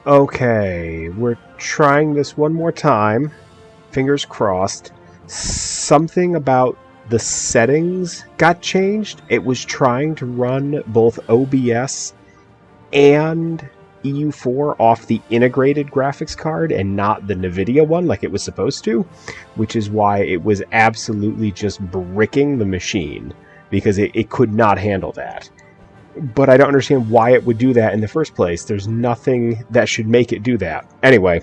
Okay, we're trying this one more time. Fingers crossed. Something about the settings got changed. It was trying to run both OBS and EU4 off the integrated graphics card and not the NVIDIA one like it was supposed to, which is why it was absolutely just bricking the machine, because it could not handle that. But I don't understand why it would do that in the first place. There's nothing that should make it do that. Anyway,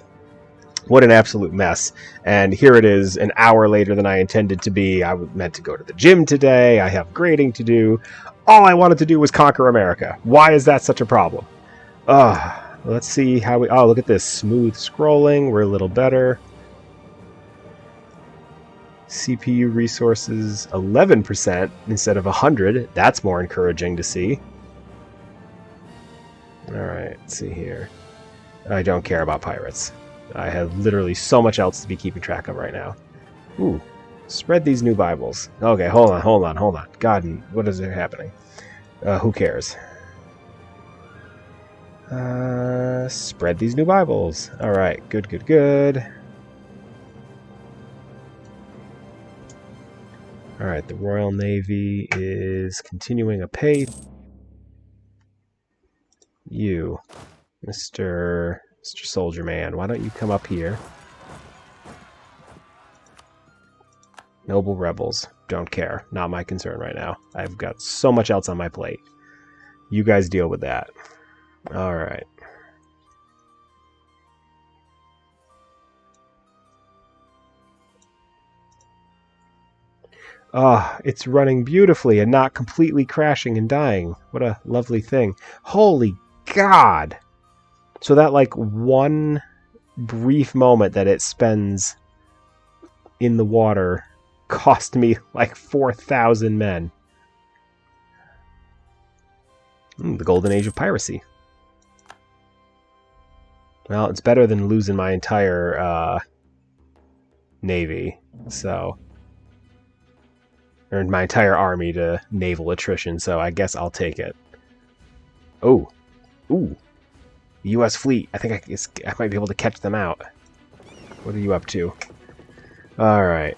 what an absolute mess. And here it is, an hour later than I intended to be. I was meant to go to the gym today. I have grading to do. All I wanted to do was conquer America. Why is that such a problem? Let's see how we... Oh, look at this. Smooth scrolling. We're a little better. CPU resources 11% instead of 100. That's more encouraging to see. Alright, let's see here. I don't care about pirates. I have literally so much else to be keeping track of right now. Ooh, spread these new Bibles. Okay, hold on. God, what is happening? Who cares? Spread these new Bibles. Alright, good. Alright, the Royal Navy is continuing apace. You, Mr. Soldier Man, why don't you come up here? Noble rebels, don't care. Not my concern right now. I've got so much else on my plate. You guys deal with that. Alright. It's running beautifully and not completely crashing and dying. What a lovely thing. Holy God! So that, like, one brief moment that it spends in the water cost me, like, 4,000 men. The golden age of piracy. Well, it's better than losing my entire, navy, so... Or my entire army to naval attrition, so I guess I'll take it. Oh. Ooh. The U.S. fleet. I think I might be able to catch them out. What are you up to? Alright.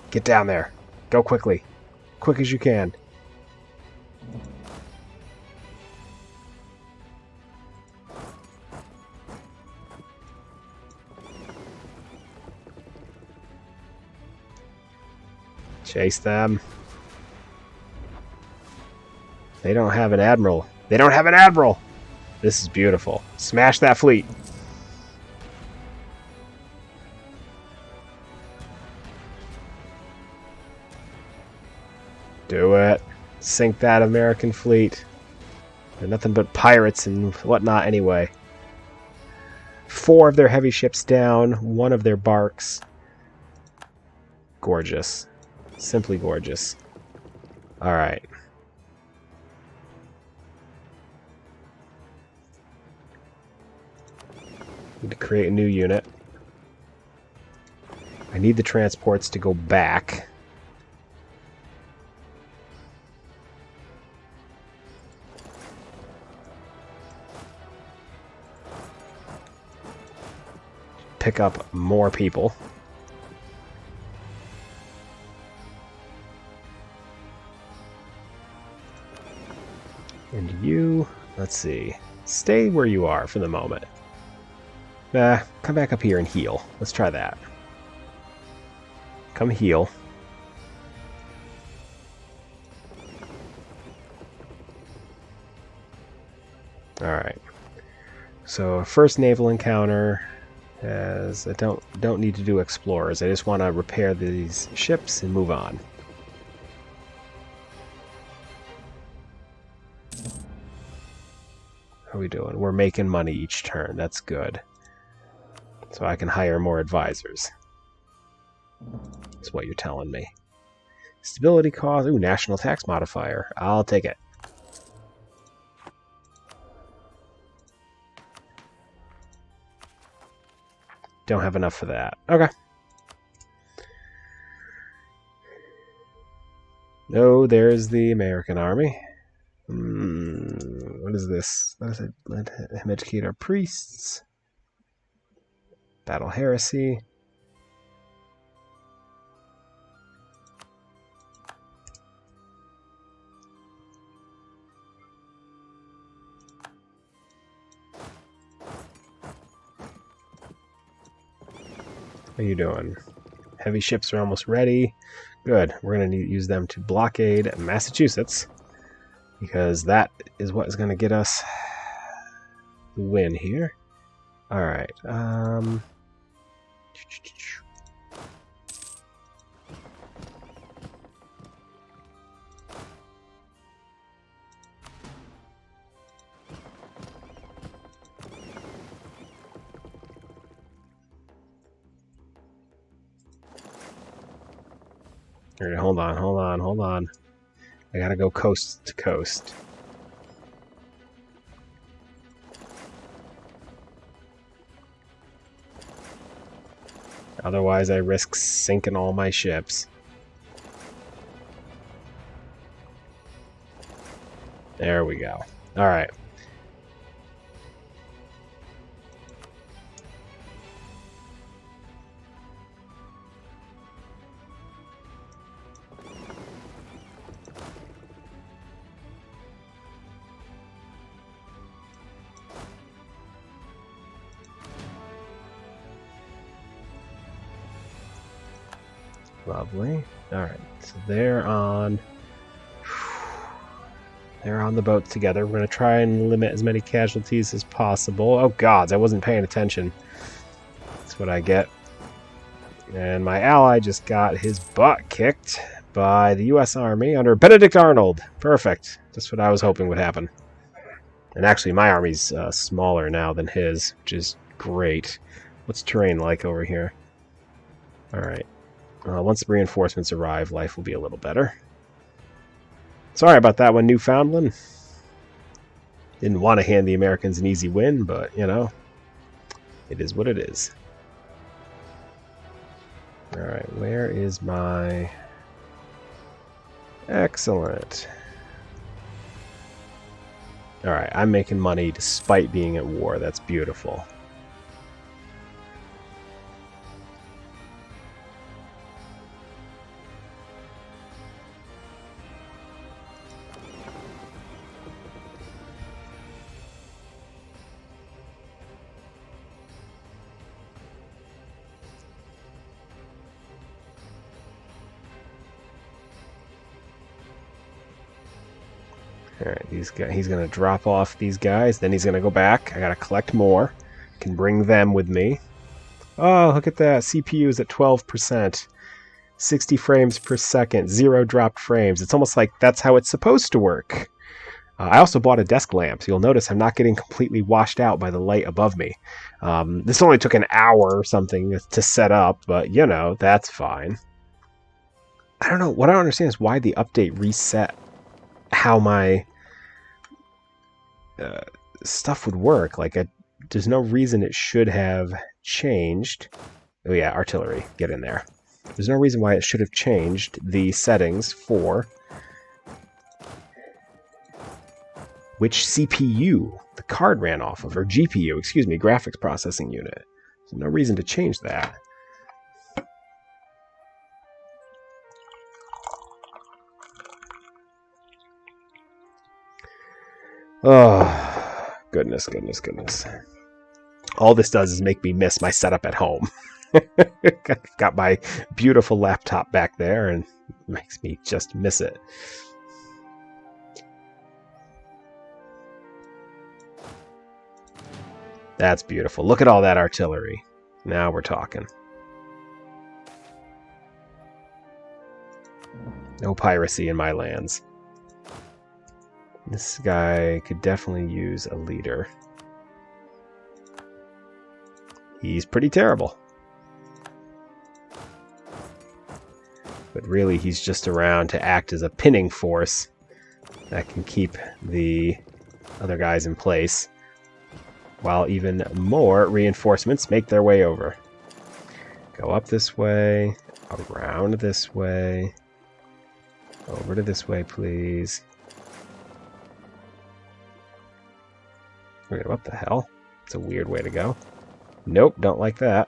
Get down there. Go quickly. Quick as you can. Chase them. They don't have an admiral. They don't have an admiral! This is beautiful. Smash that fleet. Do it. Sink that American fleet. They're nothing but pirates and whatnot anyway. 4 of their heavy ships down. 1 of their barks. Gorgeous. Simply gorgeous. Alright. Need to create a new unit. I need the transports to go back. Pick up more people. And you, let's see, stay where you are for the moment. Come back up here and heal. Let's try that. Come heal. Alright. So, first naval encounter, as I don't need to do explorers. I just want to repair these ships and move on. How are we doing? We're making money each turn. That's good. So I can hire more advisors. That's what you're telling me. Stability cost. Ooh, national tax modifier. I'll take it. Don't have enough for that. Okay. No, there's the American army. what is this? Let us let him educate our priests. Battle heresy. How you doing? Heavy ships are almost ready. Good. We're going to need to use them to blockade Massachusetts, because that is what is going to get us the win here. All right. All right, hold on. I gotta go coast to coast. Otherwise, I risk sinking all my ships. There we go. All right. Lovely. Alright, so they're on the boat together. We're going to try and limit as many casualties as possible. Oh gods, I wasn't paying attention. That's what I get. And my ally just got his butt kicked by the U.S. Army under Benedict Arnold. Perfect. That's what I was hoping would happen. And actually, my army's smaller now than his, which is great. What's terrain like over here? Alright. Once the reinforcements arrive, life will be a little better. Sorry about that one, Newfoundland. Didn't want to hand the Americans an easy win, but, you know, it is what it is. Alright, where is my... Excellent. Alright, I'm making money despite being at war. That's beautiful. Alright, he's going to drop off these guys. Then he's going to go back. I got to collect more. Can bring them with me. Oh, look at that. CPU is at 12%. 60 frames per second. 0 dropped frames. It's almost like that's how it's supposed to work. I also bought a desk lamp. So you'll notice I'm not getting completely washed out by the light above me. This only took an hour or something to set up, but, you know, that's fine. I don't know. What I don't understand is why the update reset how my stuff would work. Like, there's no reason it should have changed. Oh yeah, artillery, get in there. There's no reason why it should have changed the settings for which CPU the card ran off of, or GPU, excuse me, graphics processing unit. There's no reason to change that. Oh, goodness. All this does is make me miss my setup at home. Got my beautiful laptop back there, and it makes me just miss it. That's beautiful. Look at all that artillery. Now we're talking. No piracy in my lands. This guy could definitely use a leader. He's pretty terrible. But really, he's just around to act as a pinning force that can keep the other guys in place, while even more reinforcements make their way over. Go up this way, around this way, over to this way, please. Wait, what the hell? It's a weird way to go. Nope, don't like that.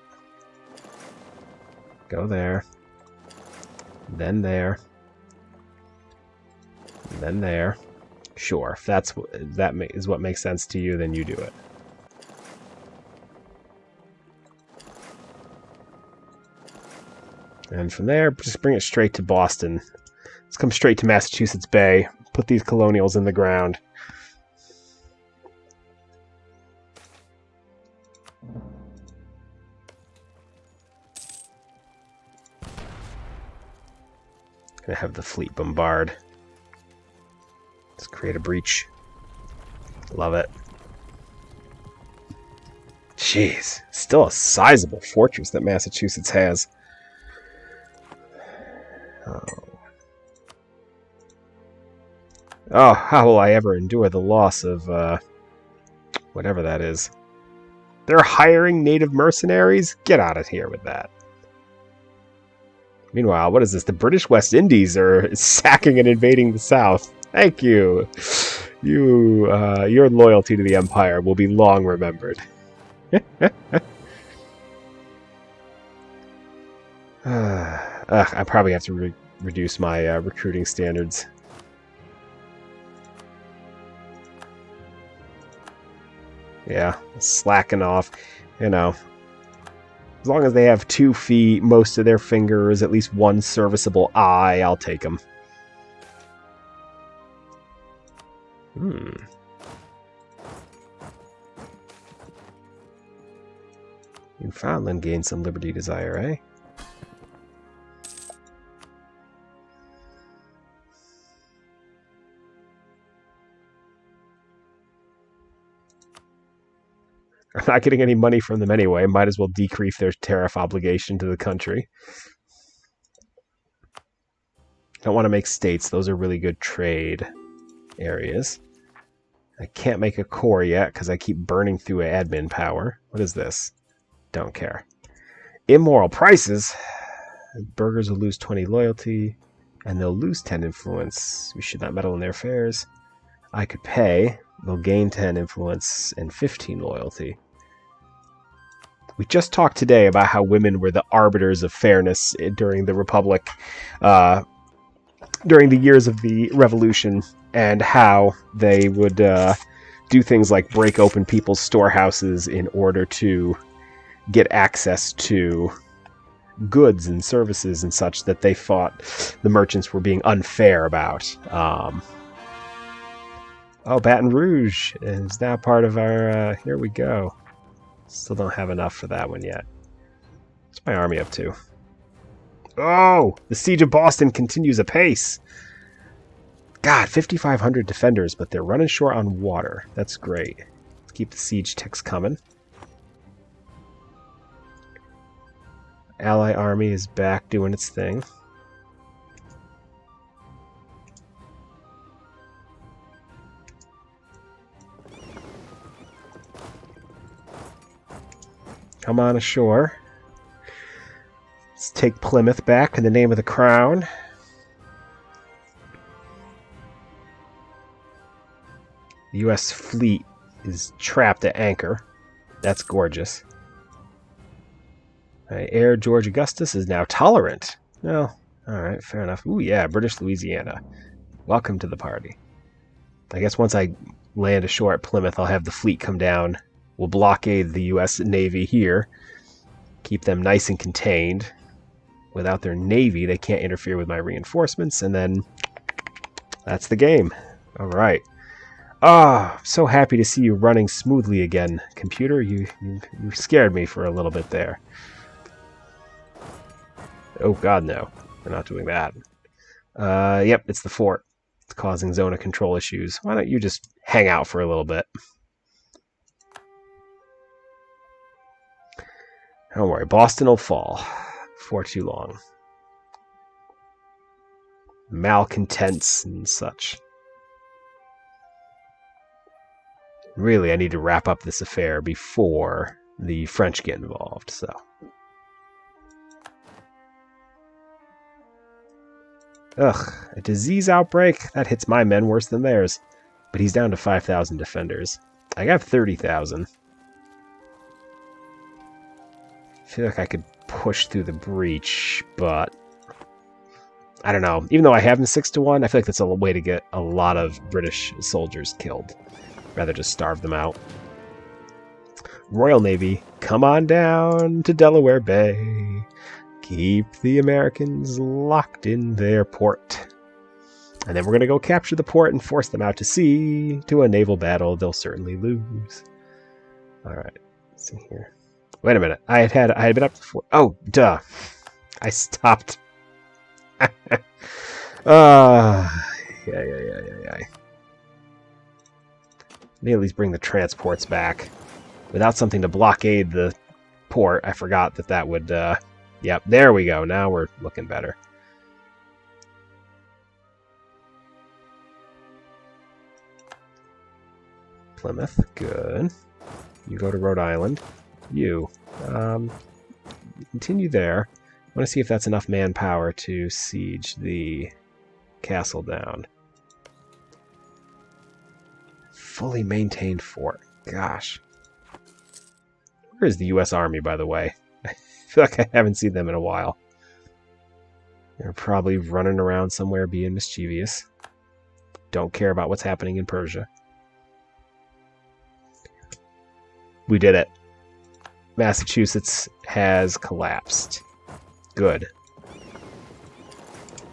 Go there. Then there. Then there. Sure, if that is what makes sense to you, then you do it. And from there, just bring it straight to Boston. Let's come straight to Massachusetts Bay. Put these colonials in the ground. Gonna have the fleet bombard. Let's create a breach. Love it. Jeez, still a sizable fortress that Massachusetts has. Oh, how will I ever endure the loss of, whatever that is? They're hiring native mercenaries? Get out of here with that. Meanwhile, what is this? The British West Indies are sacking and invading the South. Thank you. Your loyalty to the Empire will be long remembered. I probably have to reduce my recruiting standards. Yeah, slacking off. You know, as long as they have 2 feet, most of their fingers, at least 1 serviceable eye, I'll take them. Newfoundland gained some liberty desire, eh? I'm not getting any money from them anyway. Might as well decrease their tariff obligation to the country. Don't want to make states. Those are really good trade areas. I can't make a core yet because I keep burning through admin power. What is this? Don't care. Immoral prices. Burghers will lose 20 loyalty, and they'll lose 10 influence. We should not meddle in their affairs. I could pay. They'll gain 10 influence and 15 loyalty. We just talked today about how women were the arbiters of fairness during the Republic, during the years of the Revolution, and how they would do things like break open people's storehouses in order to get access to goods and services and such that they thought the merchants were being unfair about. Oh, Baton Rouge is now part of our... here we go. Still don't have enough for that one yet. What's my army up to? Oh! The Siege of Boston continues apace! God, 5,500 defenders, but they're running short on water. That's great. Let's keep the siege ticks coming. Ally army is back doing its thing. Come on ashore. Let's take Plymouth back in the name of the crown. The U.S. fleet is trapped at anchor. That's gorgeous. Air George Augustus is now tolerant. Well, alright, fair enough. Ooh, yeah, British Louisiana. Welcome to the party. I guess once I land ashore at Plymouth, I'll have the fleet come down. We'll blockade the U.S. Navy here. Keep them nice and contained. Without their Navy, they can't interfere with my reinforcements, and then that's the game. Alright. Ah, I'm so happy to see you running smoothly again, computer. You scared me for a little bit there. Oh god, no. We're not doing that. Yep, it's the fort. It's causing zona control issues. Why don't you just hang out for a little bit? Don't worry, Boston will fall before too long. Malcontents and such. Really, I need to wrap up this affair before the French get involved, so... Ugh, a disease outbreak? That hits my men worse than theirs. But he's down to 5,000 defenders. I got 30,000. I feel like I could push through the breach, but I don't know. Even though I have them 6-1, I feel like that's a way to get a lot of British soldiers killed. Rather just starve them out. Royal Navy, come on down to Delaware Bay. Keep the Americans locked in their port. And then we're going to go capture the port and force them out to sea to a naval battle they'll certainly lose. All right, let's see here. Wait a minute. I had been up before. Oh, duh. I stopped. Yeah. May at least bring the transports back. Without something to blockade the port, I forgot that would... Yep, there we go. Now we're looking better. Plymouth, good. You go to Rhode Island. You continue there. I want to see if that's enough manpower to siege the castle down. Fully maintained fort. Gosh. Where is the U.S. Army, by the way? I feel like I haven't seen them in a while. They're probably running around somewhere being mischievous. Don't care about what's happening in Persia. We did it. Massachusetts has collapsed. Good.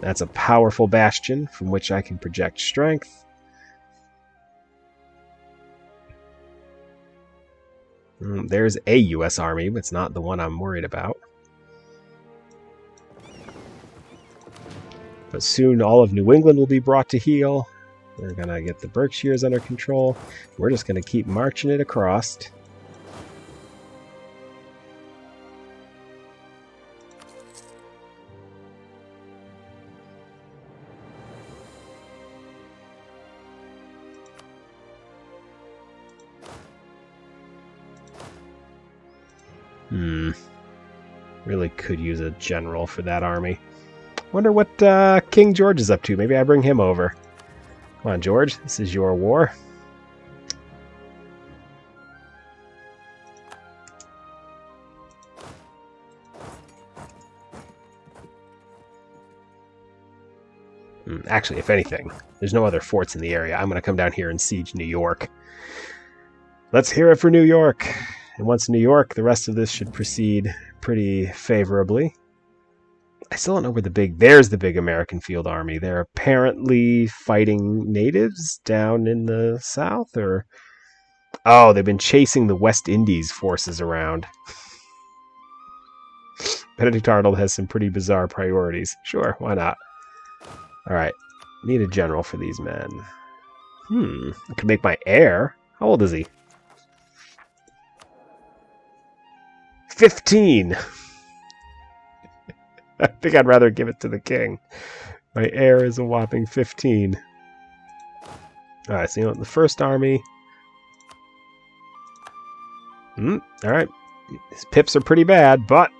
That's a powerful bastion from which I can project strength. There's a U.S. Army, but it's not the one I'm worried about. But soon all of New England will be brought to heel. We're going to get the Berkshires under control. We're just going to keep marching it across. Really could use a general for that army. Wonder what King George is up to. Maybe I bring him over. Come on, George. This is your war. Actually, if anything, there's no other forts in the area. I'm going to come down here and siege New York. Let's hear it for New York. And once New York, the rest of this should proceed pretty favorably. I still don't know where there's the big American Field Army. They're apparently fighting natives down in the south, or... Oh, they've been chasing the West Indies forces around. Benedict Arnold has some pretty bizarre priorities. Sure, why not? Alright, need a general for these men. I could make my heir. How old is he? 15! I think I'd rather give it to the king. My heir is a whopping 15. Alright, so you know, the first army... Alright. His pips are pretty bad, but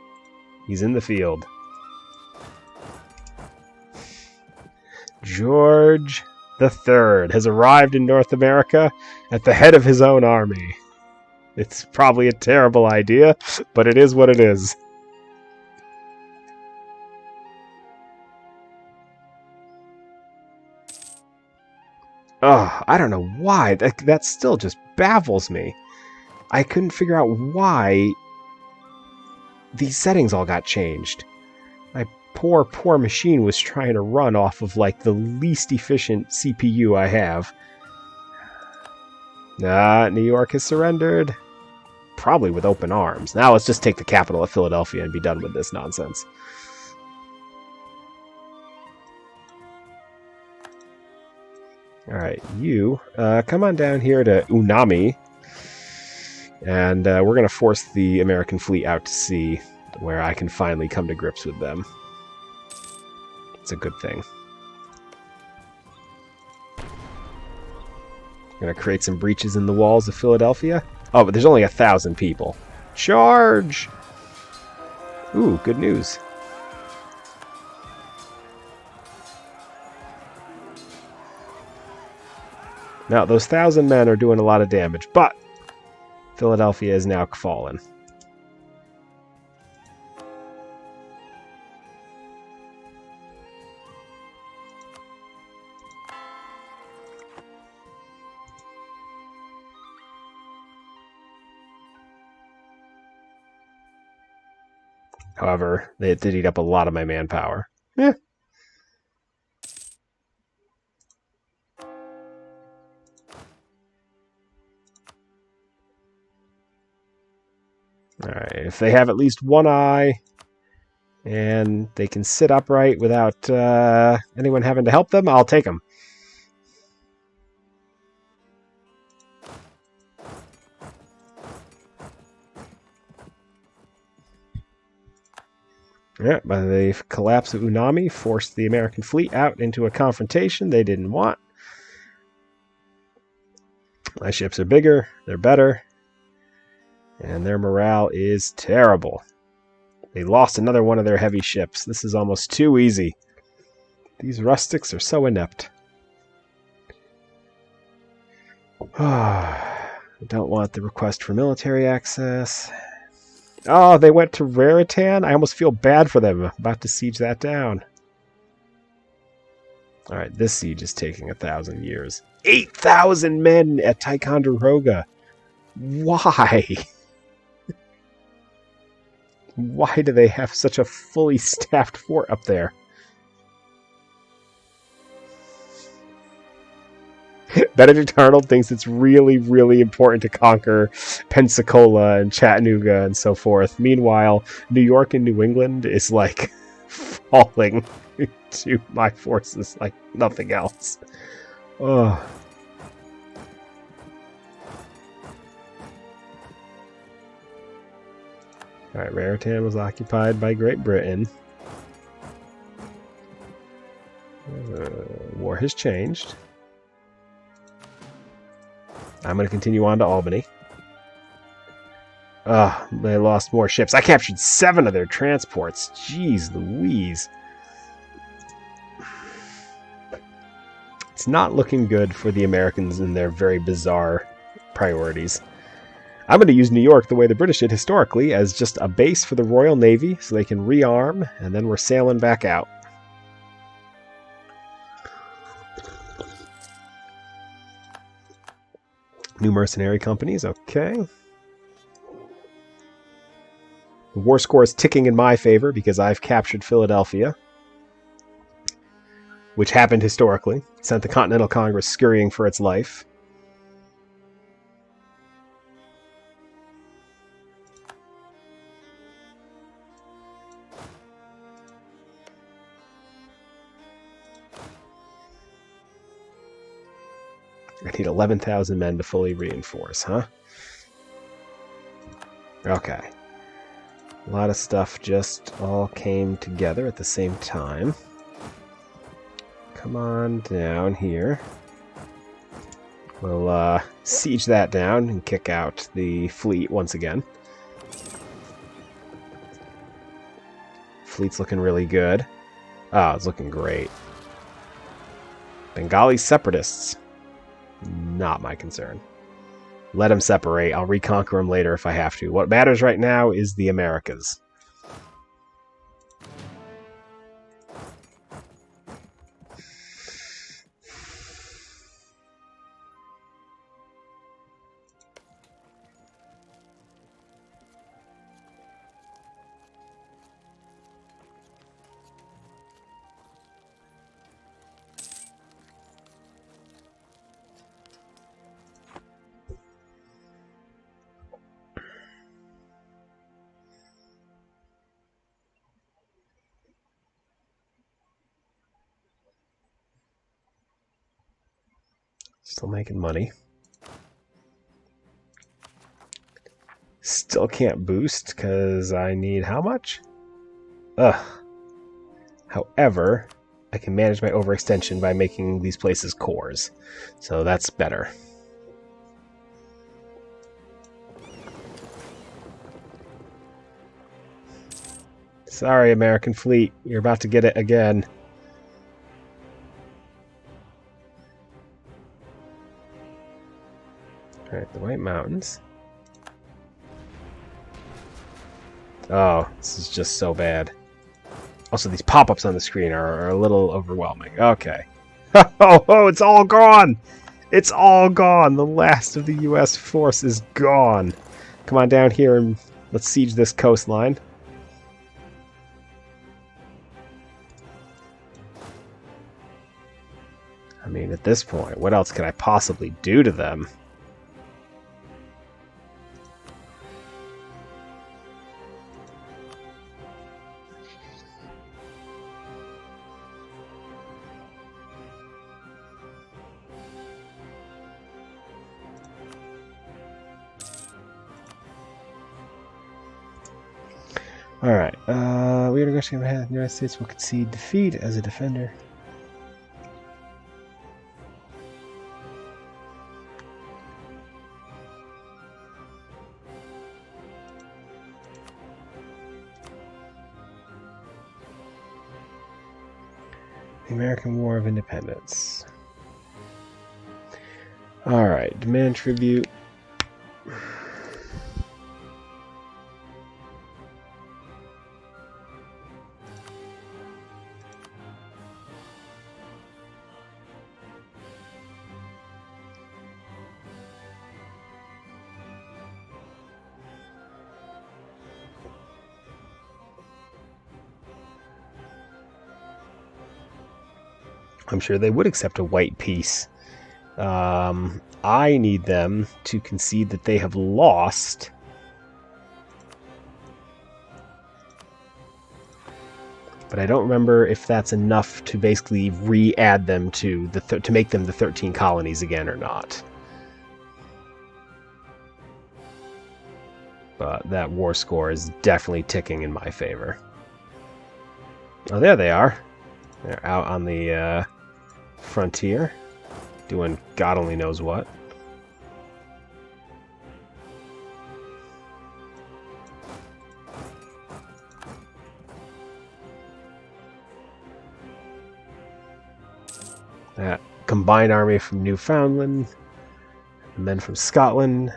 he's in the field. George III has arrived in North America at the head of his own army. It's probably a terrible idea, but it is what it is. I don't know why. That still just baffles me. I couldn't figure out why these settings all got changed. My poor machine was trying to run off of, like, the least efficient CPU I have. New York has surrendered. Probably with open arms. Now let's just take the capital of Philadelphia and be done with this nonsense. Alright, you come on down here to Unami. And we're going to force the American fleet out to sea, where I can finally come to grips with them. It's a good thing. I'm going to create some breaches in the walls of Philadelphia. Oh, but there's only 1,000 people. Charge! Ooh, good news. Now, those 1,000 men are doing a lot of damage, but Philadelphia is now fallen. However, they did eat up a lot of my manpower. Eh. Alright, if they have at least one eye, and they can sit upright without anyone having to help them, I'll take them. Yeah, but the collapse of Unami forced the American fleet out into a confrontation they didn't want. My ships are bigger, they're better, and their morale is terrible. They lost another one of their heavy ships. This is almost too easy. These rustics are so inept. I don't want the request for military access. Oh, they went to Raritan? I almost feel bad for them. I'm about to siege that down. Alright, this siege is taking 1,000 years. 8,000 men at Ticonderoga! Why? Why do they have such a fully staffed fort up there? Benedict Arnold thinks it's really, really important to conquer Pensacola and Chattanooga and so forth. Meanwhile, New York and New England is like falling to my forces like nothing else. Oh. Alright, Raritan was occupied by Great Britain. War has changed. I'm going to continue on to Albany. They lost more ships. I captured 7 of their transports. Jeez Louise. It's not looking good for the Americans and their very bizarre priorities. I'm going to use New York the way the British did historically, as just a base for the Royal Navy so they can rearm, and then we're sailing back out. New mercenary companies, okay. The war score is ticking in my favor because I've captured Philadelphia, which happened historically, sent the Continental Congress scurrying for its life. I need 11,000 men to fully reinforce, huh? Okay. A lot of stuff just all came together at the same time. Come on down here. We'll siege that down and kick out the fleet once again. Fleet's looking really good. Oh, it's looking great. Bengali separatists. Not my concern. Let them separate. I'll reconquer them later if I have to. What matters right now is the Americas. Still making money. Still can't boost because I need how much? Ugh. However, I can manage my overextension by making these places cores. So that's better. Sorry, American fleet. You're about to get it again. Alright, the White Mountains. Oh, this is just so bad. Also, these pop-ups on the screen are a little overwhelming. Okay. Oh, it's all gone! It's all gone! The last of the U.S. force is gone. Come on down here and let's siege this coastline. I mean, at this point, what else can I possibly do to them? Alright, we are negotiating on behalf of the United States will concede defeat as a defender. The American War of Independence. Alright, demand tribute. I'm sure they would accept a white peace. I need them to concede that they have lost. But I don't remember if that's enough to basically re-add them to to make them the 13 colonies again or not. But that war score is definitely ticking in my favor. Oh, there they are. They're out on the frontier, doing God only knows what. That combined army from Newfoundland, and then from Scotland.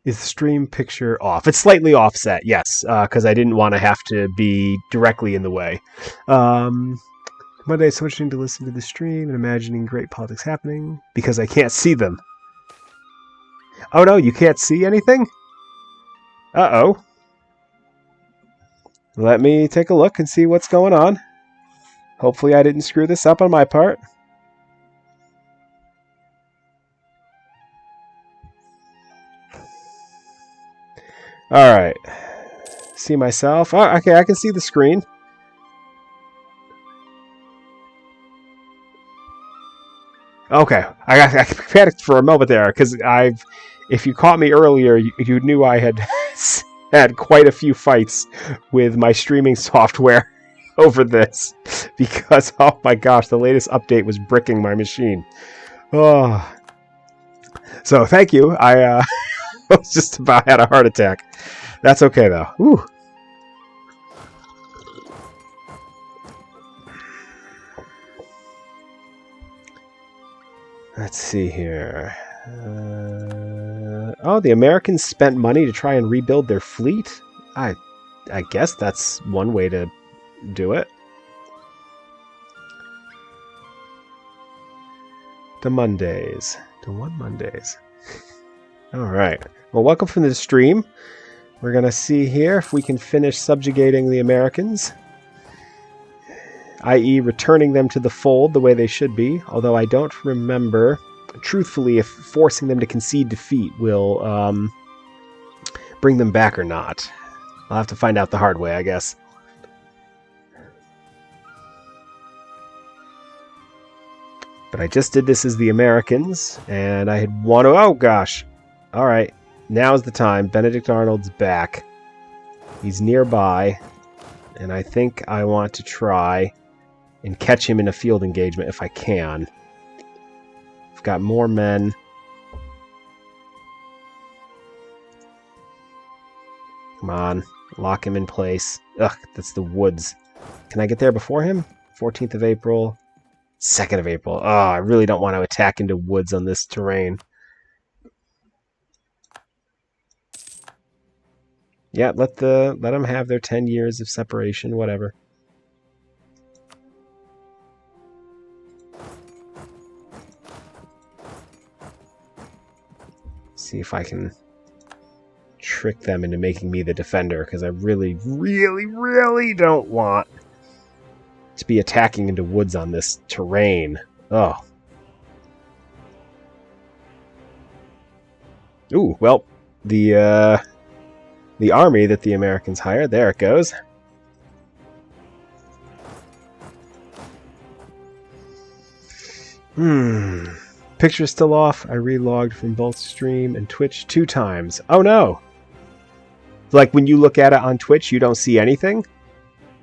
Is the stream picture off? It's slightly offset, yes, because I didn't want to have to be directly in the way. Monday, so interesting to listen to the stream and imagining great politics happening because I can't see them. Oh no, you can't see anything? Uh-oh. Let me take a look and see what's going on. Hopefully I didn't screw this up on my part. Alright. See myself. Oh, okay, I can see the screen. Okay, I panicked for a moment there, because if you caught me earlier, you knew I had had quite a few fights with my streaming software over this, because, oh my gosh, the latest update was bricking my machine. Oh. So, thank you. I was just about had a heart attack. That's okay, though. Whew. Let's see here. Oh, the Americans spent money to try and rebuild their fleet? I guess that's one way to do it. The Mondays. The one Mondays. Alright. Well, welcome from the stream. We're going to see here if we can finish subjugating the Americans, i.e. returning them to the fold the way they should be, although I don't remember, truthfully, if forcing them to concede defeat will bring them back or not. I'll have to find out the hard way, I guess. But I just did this as the Americans, and I had one... Oh, gosh. Alright. Now's the time. Benedict Arnold's back. He's nearby. And I think I want to try and catch him in a field engagement if I can. I've got more men. Come on. Lock him in place. Ugh, that's the woods. Can I get there before him? 14th of April. 2nd of April. Oh, I really don't want to attack into woods on this terrain. Yeah, let them have their 10 years of separation, whatever. See if I can trick them into making me the defender, because I really, really, really don't want to be attacking into woods on this terrain. Oh. Ooh, well, the army that the Americans hired, there it goes. Picture's still off. I relogged from both stream and Twitch 2 times. Oh no! Like when you look at it on Twitch, you don't see anything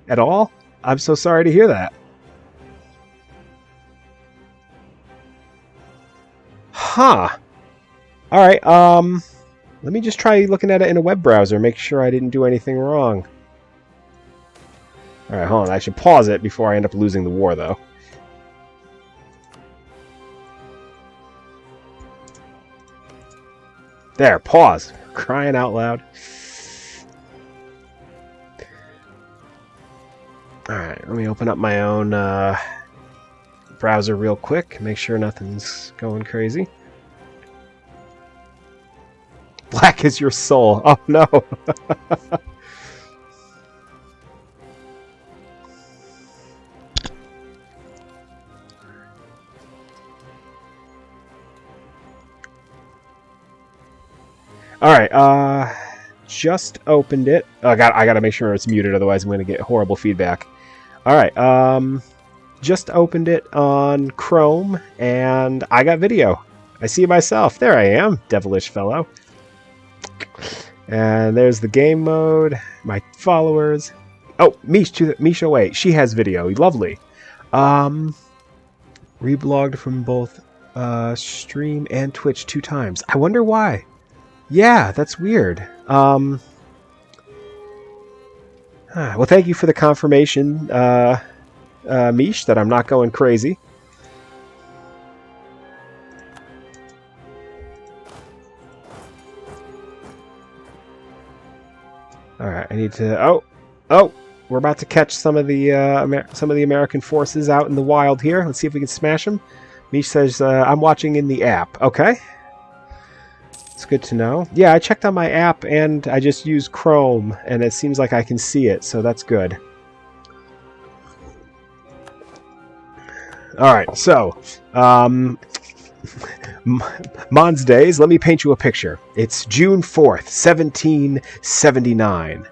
at all? I'm so sorry to hear that. Huh. Alright, let me just try looking at it in a web browser, make sure I didn't do anything wrong. Alright, hold on. I should pause it before I end up losing the war, though. There, pause. Crying out loud. Alright, let me open up my own browser real quick. Make sure nothing's going crazy. Black is your soul. Oh, no. Alright, just opened it. Oh, I gotta make sure it's muted, otherwise I'm gonna get horrible feedback. Alright, just opened it on Chrome, and I got video. I see myself. There I am, devilish fellow. And there's the game mode, my followers. Oh, Misha, wait, she has video. Lovely. Reblogged from both stream and Twitch 2 times. I wonder why. Yeah, that's weird. Well, thank you for the confirmation, Mish, that I'm not going crazy. Alright, I need to... Oh! We're about to catch some of the American forces out in the wild here. Let's see if we can smash them. Mish says, I'm watching in the app. Okay. It's good to know. Yeah, I checked on my app, and I just used Chrome, and it seems like I can see it, so that's good. Alright, so, Mons Days, let me paint you a picture. It's June 4th, 1779.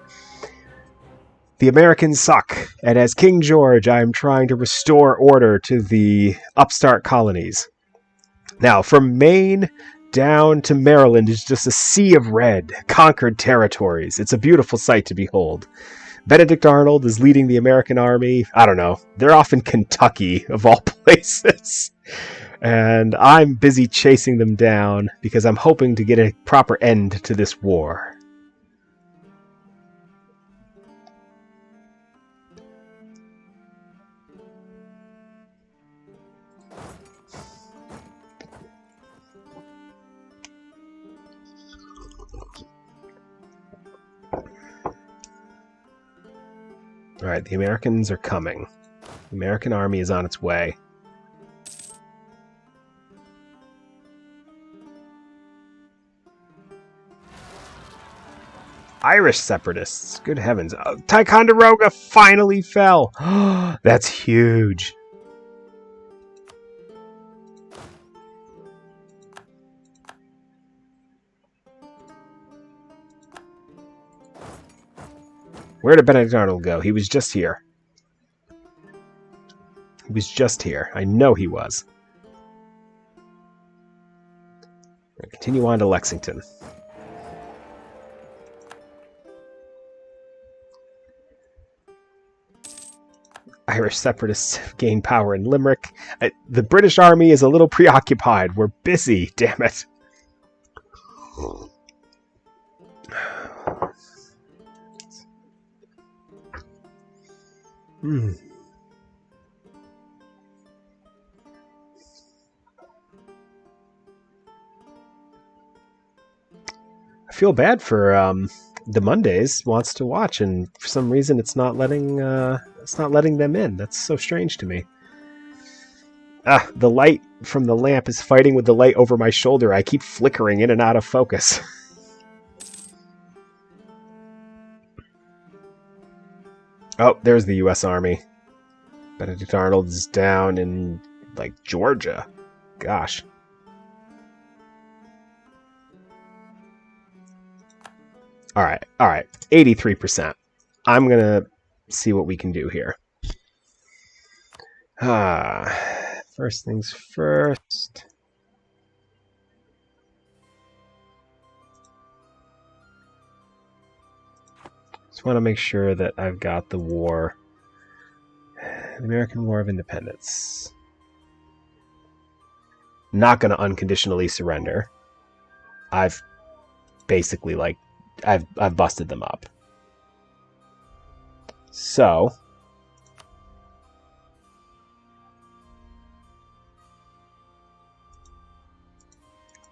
The Americans suck, and as King George, I am trying to restore order to the upstart colonies. Now, from Maine down to Maryland is just a sea of red, conquered territories. It's a beautiful sight to behold. Benedict Arnold is leading the American army. I don't know. They're off in Kentucky, of all places. And I'm busy chasing them down because I'm hoping to get a proper end to this war. Alright, the Americans are coming. The American army is on its way. Irish separatists. Good heavens. Ticonderoga finally fell. That's huge. Where did Benedict Arnold go? He was just here. He was just here. I know he was. Continue on to Lexington. Irish separatists gain power in Limerick. The British army is a little preoccupied. We're busy, damn it. feel bad for the Mondays wants to watch, and for some reason it's not letting them in. That's so strange to me. Ah, the light from the lamp is fighting with the light over my shoulder. I keep flickering in and out of focus. Oh, there's the U.S. Army. Benedict Arnold is down in, like, Georgia. Gosh. Alright. 83%. I'm gonna see what we can do here. First things first. Just want to make sure that I've got the war. The American War of Independence. Not going to unconditionally surrender. I've basically, like, I've busted them up. So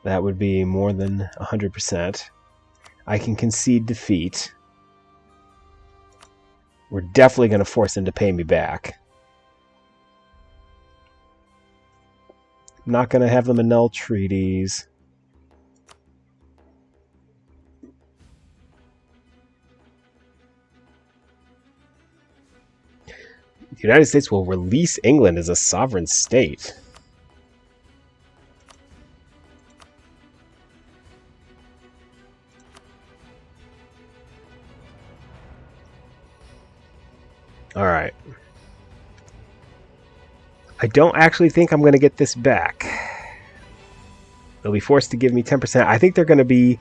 that would be more than 100%. I can concede defeat. We're definitely going to force them to pay me back. I'm not going to have them annul treaties. The United States will release England as a sovereign state. All right. I don't actually think I'm going to get this back. They'll be forced to give me 10%. I think they're going to be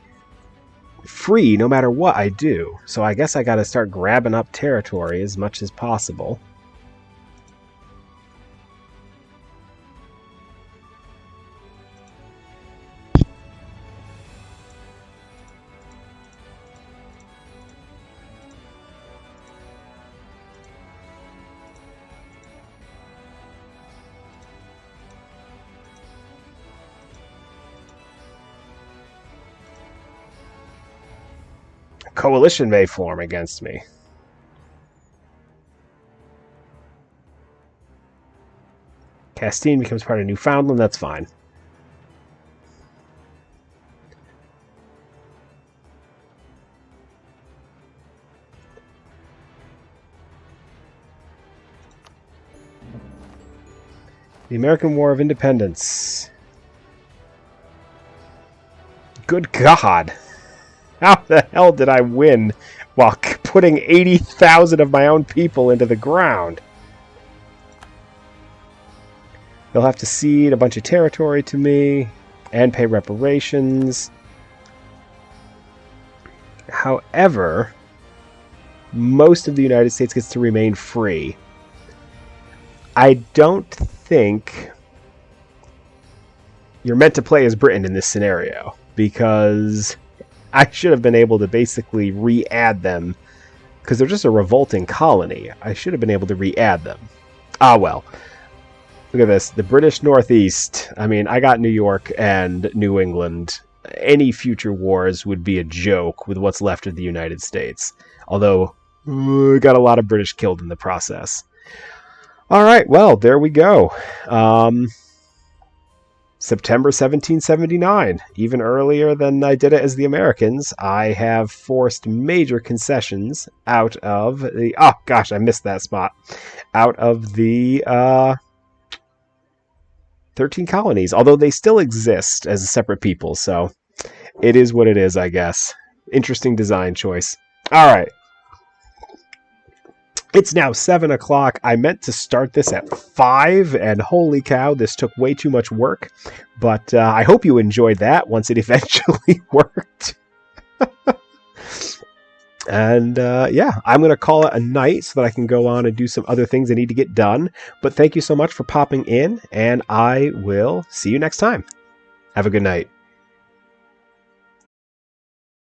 free no matter what I do. So I guess I got to start grabbing up territory as much as possible. Coalition may form against me. Castine becomes part of Newfoundland, that's fine. The American War of Independence. Good God! How the hell did I win while putting 80,000 of my own people into the ground? They'll have to cede a bunch of territory to me and pay reparations. However, most of the United States gets to remain free. I don't think you're meant to play as Britain in this scenario, because I should have been able to basically re-add them, because they're just a revolting colony. I should have been able to re-add them. Ah, well. Look at this. The British Northeast. I mean, I got New York and New England. Any future wars would be a joke with what's left of the United States. Although, we got a lot of British killed in the process. All right, well, there we go. September 1779, even earlier than I did it as the Americans. I have forced major concessions out of the... Oh, gosh, I missed that spot. Out of the 13 colonies, although they still exist as a separate people, so it is what it is, I guess. Interesting design choice. All right. It's now 7 o'clock. I meant to start this at 5, and holy cow, this took way too much work. But I hope you enjoyed that once it eventually worked. And yeah, I'm going to call it a night so that I can go on and do some other things I need to get done. But thank you so much for popping in, and I will see you next time. Have a good night.